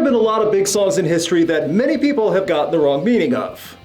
have been a lot of big songs in history that many people have gotten the wrong meaning of.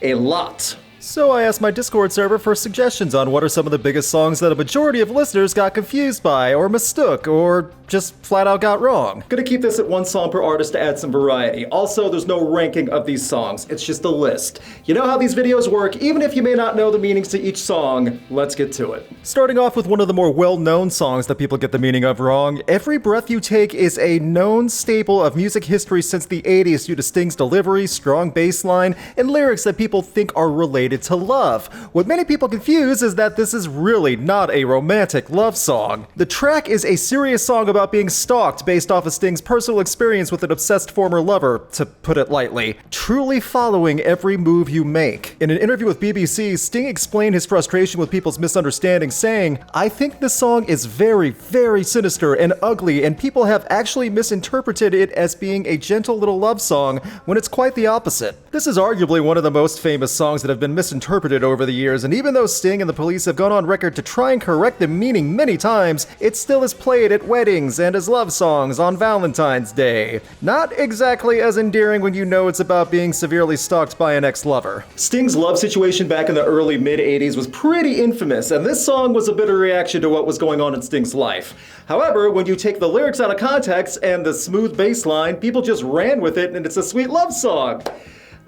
A lot. So I asked my Discord server for suggestions on what are some of the biggest songs that a majority of listeners got confused by, or mistook, or just flat out got wrong. Gonna keep this at one song per artist to add some variety. Also, there's no ranking of these songs, it's just a list. You know how these videos work, even if you may not know the meanings to each song, let's get to it. Starting off with one of the more well-known songs that people get the meaning of wrong, Every Breath You Take is a known staple of music history since the 80s due to Sting's delivery, strong bass line, and lyrics that people think are related to love. What many people confuse is that this is really not a romantic love song. The track is a serious song about being stalked based off of Sting's personal experience with an obsessed former lover, to put it lightly, truly following every move you make. In an interview with BBC, Sting explained his frustration with people's misunderstandings, saying, "I think this song is very, very sinister and ugly, and people have actually misinterpreted it as being a gentle little love song when it's quite the opposite." This is arguably one of the most famous songs that have been misinterpreted over the years, and even though Sting and the Police have gone on record to try and correct the meaning many times, it still is played at weddings and as love songs on Valentine's Day. Not exactly as endearing when you know it's about being severely stalked by an ex-lover. Sting's love situation back in the early mid-80s was pretty infamous, and this song was a bitter reaction to what was going on in Sting's life. However, when you take the lyrics out of context and the smooth bass line, people just ran with it and it's a sweet love song.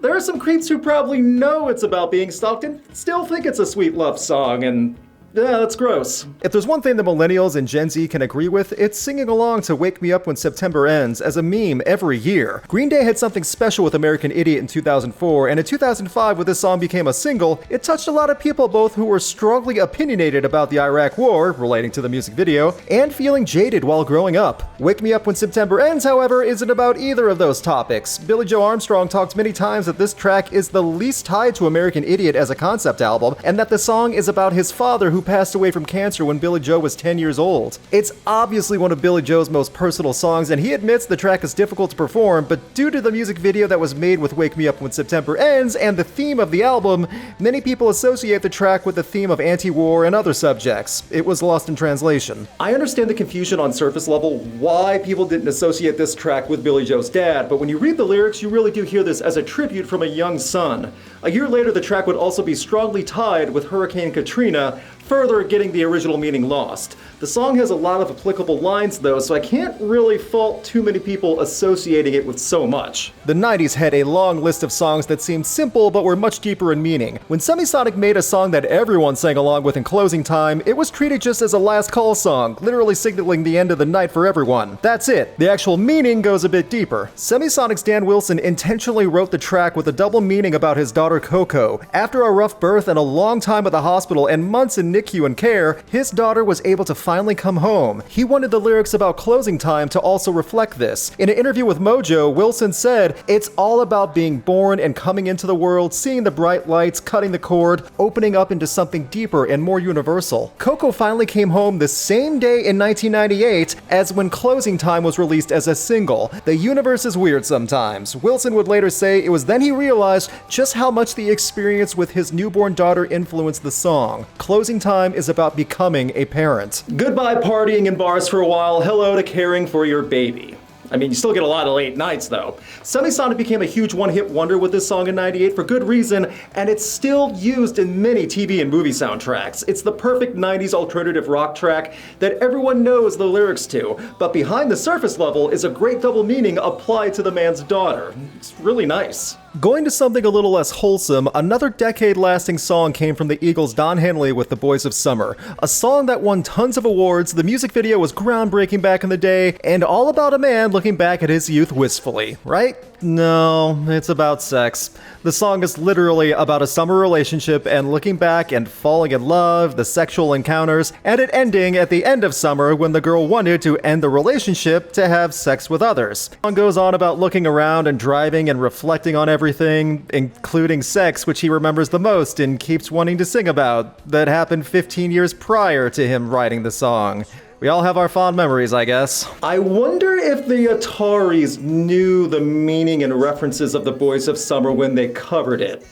There are some creeps who probably know it's about being stalked and still think it's a sweet love song, and yeah, that's gross. If there's one thing that millennials and Gen Z can agree with, it's singing along to Wake Me Up When September Ends as a meme every year. Green Day had something special with American Idiot in 2004, and in 2005 when this song became a single, it touched a lot of people both who were strongly opinionated about the Iraq War, relating to the music video, and feeling jaded while growing up. Wake Me Up When September Ends, however, isn't about either of those topics. Billie Joe Armstrong talked many times that this track is the least tied to American Idiot as a concept album, and that the song is about his father who passed away from cancer when Billie Joe was 10 years old. It's obviously one of Billie Joe's most personal songs, and he admits the track is difficult to perform, but due to the music video that was made with Wake Me Up When September Ends and the theme of the album, many people associate the track with the theme of anti-war and other subjects. It was lost in translation. I understand the confusion on surface level why people didn't associate this track with Billie Joe's dad, but when you read the lyrics, you really do hear this as a tribute from a young son. A year later, the track would also be strongly tied with Hurricane Katrina, further getting the original meaning lost. The song has a lot of applicable lines though, so I can't really fault too many people associating it with so much. The 90s had a long list of songs that seemed simple but were much deeper in meaning. When Semisonic made a song that everyone sang along with in closing time, it was treated just as a last call song, literally signaling the end of the night for everyone. That's it. The actual meaning goes a bit deeper. Semisonic's Dan Wilson intentionally wrote the track with a double meaning about his daughter Coco. After a rough birth and a long time at the hospital and months in NICU and care, his daughter was able to finally come home. He wanted the lyrics about closing time to also reflect this. In an interview with Mojo, Wilson said, "It's all about being born and coming into the world, seeing the bright lights, cutting the cord, opening up into something deeper and more universal." Coco finally came home the same day in 1998 as when Closing Time was released as a single. The universe is weird sometimes. Wilson would later say it was then he realized just how much the experience with his newborn daughter influenced the song. Closing Time is about becoming a parent. Goodbye partying in bars for a while, hello to caring for your baby. I mean, you still get a lot of late nights though. Semisonic became a huge one-hit wonder with this song in '98 for good reason, and it's still used in many TV and movie soundtracks. It's the perfect 90s alternative rock track that everyone knows the lyrics to, but behind the surface level is a great double meaning applied to the man's daughter. It's really nice. Going to something a little less wholesome, another decade-lasting song came from the Eagles' Don Henley with The Boys of Summer. A song that won tons of awards, the music video was groundbreaking back in the day, and all about a man looking back at his youth wistfully, right? No, it's about sex. The song is literally about a summer relationship and looking back and falling in love, the sexual encounters, and it ending at the end of summer when the girl wanted to end the relationship to have sex with others. The song goes on about looking around and driving and reflecting on everything, including sex, which he remembers the most and keeps wanting to sing about, that happened 15 years prior to him writing the song. We all have our fond memories, I guess. I wonder if the Ataris knew the meaning and references of The Boys of Summer when they covered it.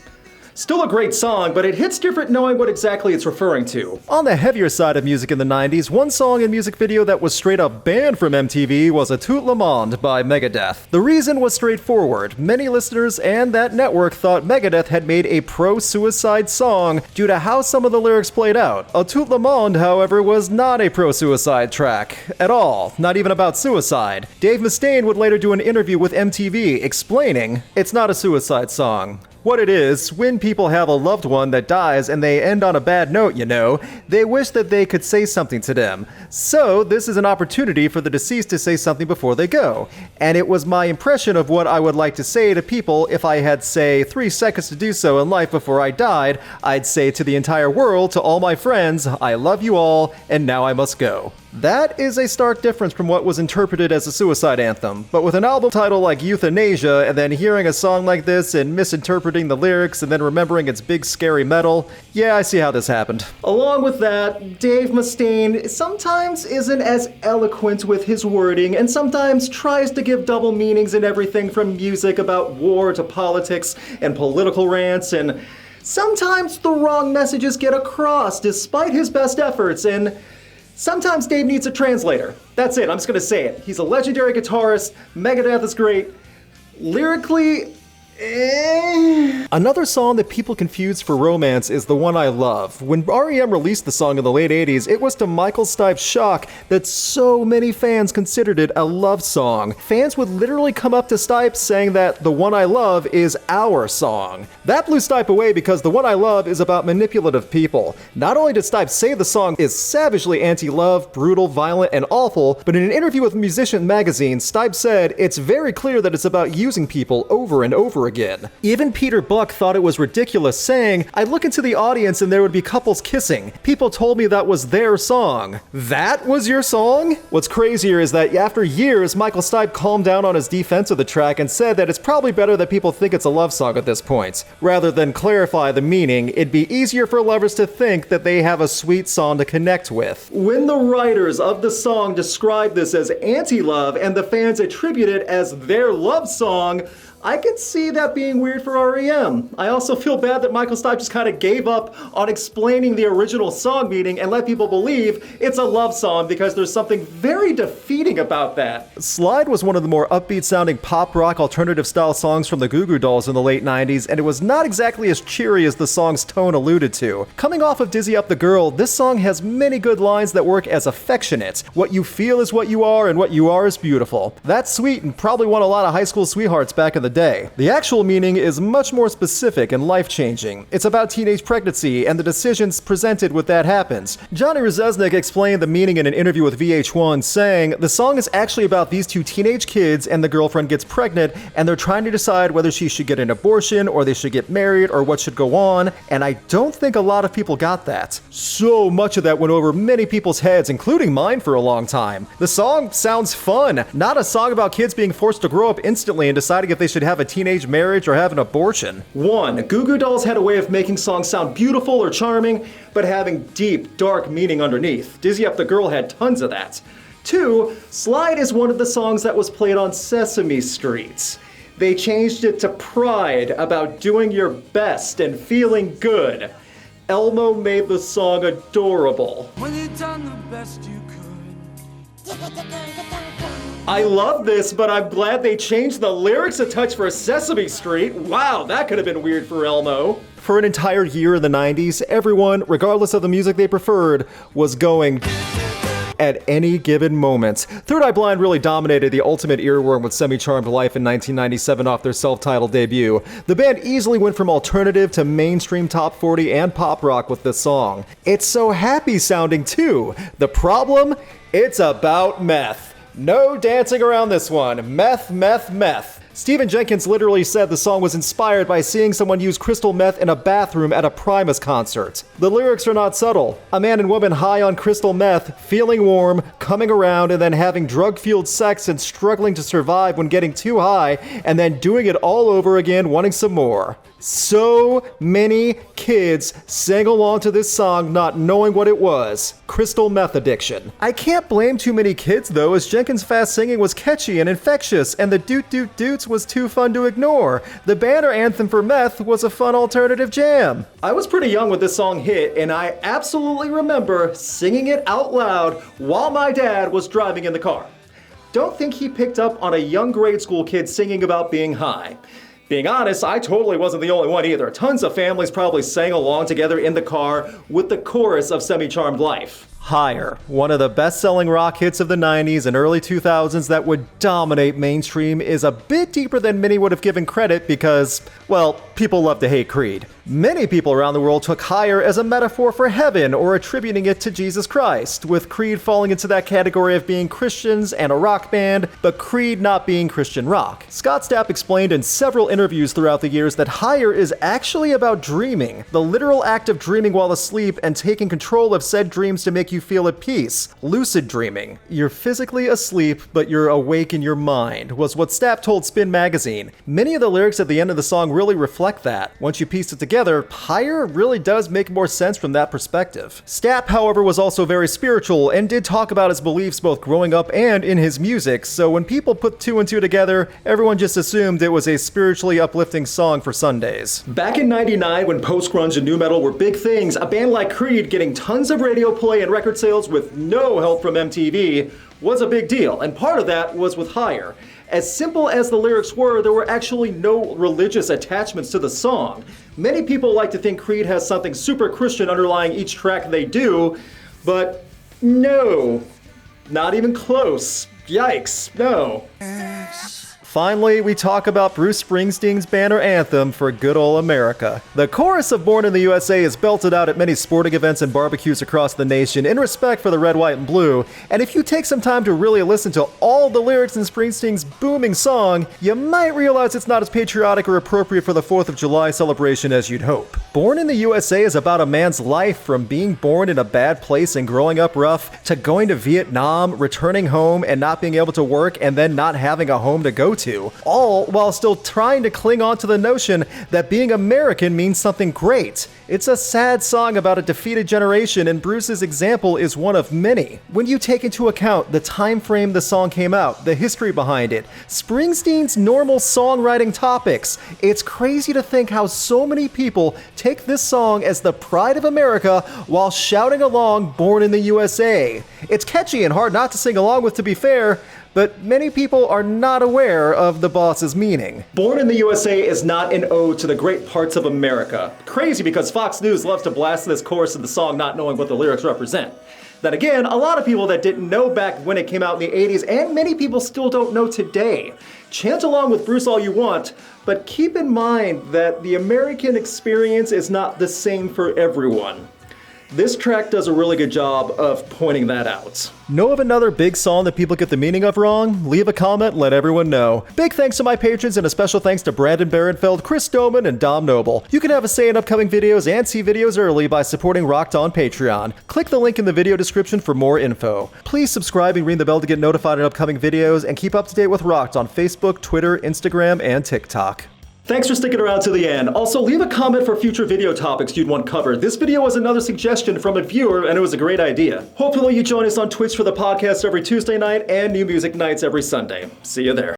Still a great song, but it hits different knowing what exactly it's referring to. On the heavier side of music in the 90s, one song and music video that was straight up banned from MTV was a Tout Monde by Megadeth. The reason was straightforward. Many listeners and that network thought Megadeth had made a pro-suicide song due to how some of the lyrics played out. A Tout Monde, however, was not a pro-suicide track at all, not even about suicide. Dave Mustaine would later do an interview with MTV explaining, "It's not a suicide song. What it is, when people have a loved one that dies and they end on a bad note, they wish that they could say something to them. So this is an opportunity for the deceased to say something before they go. And it was my impression of what I would like to say to people if I had, say, 3 seconds to do so in life before I died. I'd say to the entire world, to all my friends, I love you all, and now I must go." That is a stark difference from what was interpreted as a suicide anthem, but with an album title like Euthanasia, and then hearing a song like this and misinterpreting the lyrics and then remembering its big scary metal, yeah, I see how this happened. Along with that, Dave Mustaine sometimes isn't as eloquent with his wording and sometimes tries to give double meanings in everything from music about war to politics and political rants, and sometimes the wrong messages get across despite his best efforts, and sometimes Dave needs a translator. That's it, I'm just gonna say it. He's a legendary guitarist, Megadeth is great. Lyrically, Another song that people confuse for romance is The One I Love. When R.E.M. released the song in the late 80s, it was to Michael Stipe's shock that so many fans considered it a love song. Fans would literally come up to Stipe saying that The One I Love is our song. That blew Stipe away because The One I Love is about manipulative people. Not only did Stipe say the song is savagely anti-love, brutal, violent, and awful, but in an interview with Musician magazine, Stipe said it's very clear that it's about using people over and over again. Even Peter Buck thought it was ridiculous, saying, "I'd look into the audience and there would be couples kissing. People told me that was their song." That was your song? What's crazier is that after years, Michael Stipe calmed down on his defense of the track and said that it's probably better that people think it's a love song at this point. Rather than clarify the meaning, it'd be easier for lovers to think that they have a sweet song to connect with. When the writers of the song describe this as anti-love and the fans attribute it as their love song, I could see that being weird for R.E.M. I also feel bad that Michael Stipe just kind of gave up on explaining the original song meaning and let people believe it's a love song because there's something very defeating about that. Slide was one of the more upbeat sounding pop rock alternative style songs from the Goo Goo Dolls in the late 90s, and it was not exactly as cheery as the song's tone alluded to. Coming off of Dizzy Up the Girl, this song has many good lines that work as affectionate. What you feel is what you are, and what you are is beautiful. That's sweet and probably won a lot of high school sweethearts back in the day. The actual meaning is much more specific and life-changing. It's about teenage pregnancy and the decisions presented when that happens. Johnny Rzeznik explained the meaning in an interview with VH1, saying, "The song is actually about these two teenage kids and the girlfriend gets pregnant and they're trying to decide whether she should get an abortion or they should get married or what should go on, and I don't think a lot of people got that." So much of that went over many people's heads, including mine for a long time. The song sounds fun, not a song about kids being forced to grow up instantly and deciding if they should have a teenage marriage or have an abortion. 1. Goo Goo Dolls had a way of making songs sound beautiful or charming, but having deep, dark meaning underneath. Dizzy Up the Girl had tons of that. 2. Slide is one of the songs that was played on Sesame Street. They changed it to Pride, about doing your best and feeling good. Elmo made the song adorable. When you done the best you could. I love this, but I'm glad they changed the lyrics a touch for Sesame Street. Wow, that could have been weird for Elmo. For an entire year in the 90s, everyone, regardless of the music they preferred, was going at any given moment. Third Eye Blind really dominated the ultimate earworm with Semi-Charmed Life in 1997 off their self-titled debut. The band easily went from alternative to mainstream top 40 and pop rock with this song. It's so happy sounding too. The problem? It's about meth. No dancing around this one. Meth, meth, meth. Stephen Jenkins literally said the song was inspired by seeing someone use crystal meth in a bathroom at a Primus concert. The lyrics are not subtle. A man and woman high on crystal meth, feeling warm, coming around, and then having drug-fueled sex and struggling to survive when getting too high, and then doing it all over again, wanting some more. So many kids sang along to this song not knowing what it was. Crystal meth addiction. I can't blame too many kids though, as Jenkins' fast singing was catchy and infectious, and the doot doot doots was too fun to ignore. The banner anthem for meth was a fun alternative jam. I was pretty young when this song hit, and I absolutely remember singing it out loud while my dad was driving in the car. Don't think he picked up on a young grade school kid singing about being high. Being honest, I totally wasn't the only one either. Tons of families probably sang along together in the car with the chorus of Semi-Charmed Life. Higher, one of the best-selling rock hits of the 90s and early 2000s that would dominate mainstream, is a bit deeper than many would have given credit because, well, people love to hate Creed. Many people around the world took Higher as a metaphor for heaven or attributing it to Jesus Christ, with Creed falling into that category of being Christians and a rock band, but Creed not being Christian rock. Scott Stapp explained in several interviews throughout the years that Higher is actually about dreaming, the literal act of dreaming while asleep and taking control of said dreams to make you feel at peace. Lucid dreaming. You're physically asleep, but you're awake in your mind, was what Stapp told Spin magazine. Many of the lyrics at the end of the song really reflect that. Once you piece it together, Higher really does make more sense from that perspective. Stapp, however, was also very spiritual and did talk about his beliefs both growing up and in his music, so when people put two and two together, everyone just assumed it was a spiritually uplifting song for Sundays. Back in '99, when post-grunge and nu metal were big things, a band like Creed getting tons of radio play and record sales with no help from MTV was a big deal, and part of that was with Higher. As simple as the lyrics were, there were actually no religious attachments to the song. Many people like to think Creed has something super Christian underlying each track they do, but no, not even close. Yikes, no. Finally, we talk about Bruce Springsteen's banner anthem for good ol' America. The chorus of Born in the USA is belted out at many sporting events and barbecues across the nation in respect for the red, white, and blue, and if you take some time to really listen to all the lyrics in Springsteen's booming song, you might realize it's not as patriotic or appropriate for the 4th of July celebration as you'd hope. Born in the USA is about a man's life, from being born in a bad place and growing up rough, to going to Vietnam, returning home, and not being able to work, and then not having a home to go to, all while still trying to cling on to the notion that being American means something great. It's a sad song about a defeated generation, and Bruce's example is one of many. When you take into account the time frame the song came out, the history behind it, Springsteen's normal songwriting topics, it's crazy to think how so many people take this song as the pride of America while shouting along Born in the USA. It's catchy and hard not to sing along with, to be fair, but many people are not aware of the boss's meaning. Born in the USA is not an ode to the great parts of America. Crazy, because Fox News loves to blast this chorus of the song not knowing what the lyrics represent. Then again, a lot of people that didn't know back when it came out in the 80s, and many people still don't know today. Chant along with Bruce all you want, but keep in mind that the American experience is not the same for everyone. This track does a really good job of pointing that out. Know of another big song that people get the meaning of wrong? Leave a comment, let everyone know. Big thanks to my patrons, and a special thanks to Brandon Barenfeld, Chris Doman, and Dom Noble. You can have a say in upcoming videos and see videos early by supporting Rocked on Patreon. Click the link in the video description for more info. Please subscribe and ring the bell to get notified of upcoming videos, and keep up to date with Rocked on Facebook, Twitter, Instagram, and TikTok. Thanks for sticking around to the end. Also, leave a comment for future video topics you'd want covered. This video was another suggestion from a viewer, and it was a great idea. Hopefully you join us on Twitch for the podcast every Tuesday night and new music nights every Sunday. See you there.